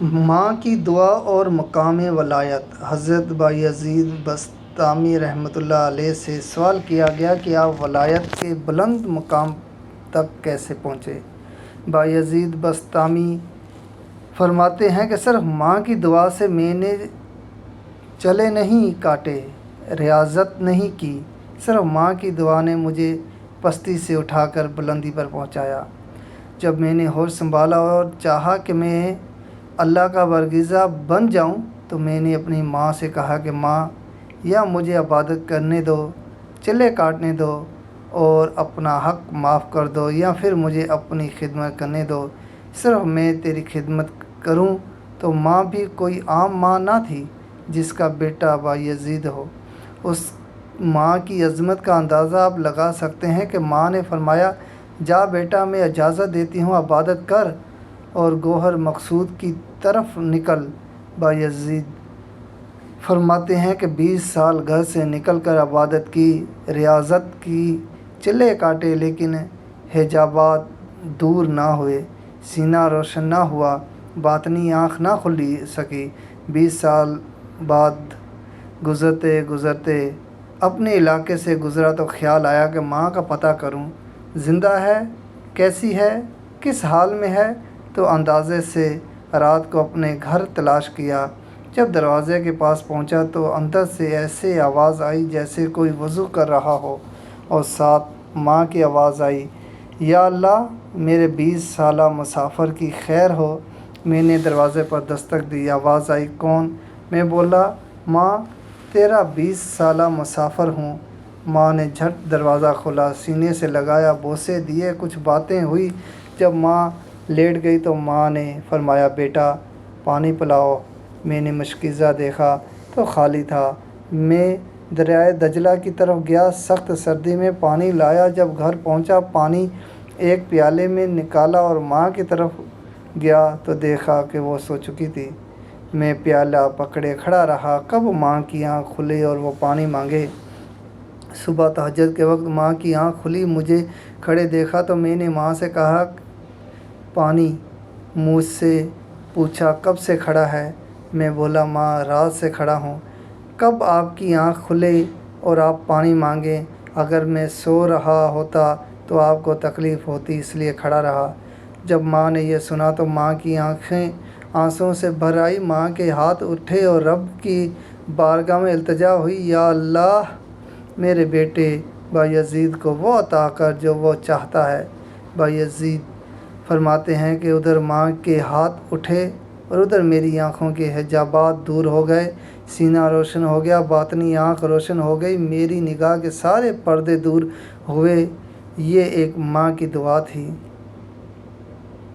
ماں کی دعا اور مقام ولایت۔ حضرت بایزید بسطامی رحمۃ اللہ علیہ سے سوال کیا گیا کہ آپ ولایت کے بلند مقام تک کیسے پہنچے؟ بایزید بسطامی فرماتے ہیں کہ صرف ماں کی دعا سے میں نے چلے نہیں کاٹے، ریاضت نہیں کی، صرف ماں کی دعا نے مجھے پستی سے اٹھا کر بلندی پر پہنچایا۔ جب میں نے ہوش سنبھالا اور چاہا کہ میں اللہ کا برگزیدہ بن جاؤں تو میں نے اپنی ماں سے کہا کہ ماں، یا مجھے عبادت کرنے دو، چلے کاٹنے دو اور اپنا حق معاف کر دو، یا پھر مجھے اپنی خدمت کرنے دو، صرف میں تیری خدمت کروں۔ تو ماں بھی کوئی عام ماں نہ تھی جس کا بیٹا بایزید ہو۔ اس ماں کی عظمت کا اندازہ آپ لگا سکتے ہیں کہ ماں نے فرمایا، جا بیٹا، میں اجازت دیتی ہوں، عبادت کر اور گوہر مقصود کی طرف نکل۔ بایزید فرماتے ہیں کہ 20 سال گھر سے نکل کر عبادت کی، ریاضت کی، چلے کاٹے، لیکن حجابات دور نہ ہوئے، سینہ روشن نہ ہوا، باطنی آنکھ نہ کھل سکی۔ 20 سال بعد گزرتے گزرتے اپنے علاقے سے گزرا تو خیال آیا کہ ماں کا پتہ کروں، زندہ ہے، کیسی ہے، کس حال میں ہے۔ تو اندازے سے رات کو اپنے گھر تلاش کیا۔ جب دروازے کے پاس پہنچا تو اندر سے ایسے آواز آئی جیسے کوئی وضو کر رہا ہو، اور ساتھ ماں کی آواز آئی، یا اللہ، میرے 20 سالہ مسافر کی خیر ہو۔ میں نے دروازے پر دستک دی، آواز آئی، کون؟ میں بولا، ماں، تیرا 20 سالہ مسافر ہوں۔ ماں نے جھٹ دروازہ کھولا، سینے سے لگایا، بوسے دیے، کچھ باتیں ہوئی۔ جب ماں لیٹ گئی تو ماں نے فرمایا، بیٹا، پانی پلاؤ۔ میں نے مشکیزہ دیکھا تو خالی تھا۔ میں دریائے دجلہ کی طرف گیا، سخت سردی میں پانی لایا۔ جب گھر پہنچا، پانی ایک پیالے میں نکالا اور ماں کی طرف گیا تو دیکھا کہ وہ سو چکی تھی۔ میں پیالہ پکڑے کھڑا رہا، کب ماں کی آنکھ کھلے اور وہ پانی مانگے۔ صبح تہجد کے وقت ماں کی آنکھ کھلی، مجھے کھڑے دیکھا تو میں نے ماں سے کہا، پانی۔ مجھ سے پوچھا، کب سے کھڑا ہے؟ میں بولا، ماں، رات سے کھڑا ہوں۔ کب آپ کی آنکھ کھلے اور آپ پانی مانگیں؟ اگر میں سو رہا ہوتا تو آپ کو تکلیف ہوتی، اس لیے کھڑا رہا۔ جب ماں نے یہ سنا تو ماں کی آنکھیں آنسوں سے بھر آئی، ماں کے ہاتھ اٹھے اور رب کی بارگاہ میں التجا ہوئی، یا اللہ، میرے بیٹے بایزید کو وہ عطا کر جو وہ چاہتا ہے۔ بایزید فرماتے ہیں کہ ادھر ماں کے ہاتھ اٹھے اور ادھر میری آنکھوں کے حجابات دور ہو گئے، سینہ روشن ہو گیا، باطنی آنکھ روشن ہو گئی، میری نگاہ کے سارے پردے دور ہوئے۔ یہ ایک ماں کی دعا تھی۔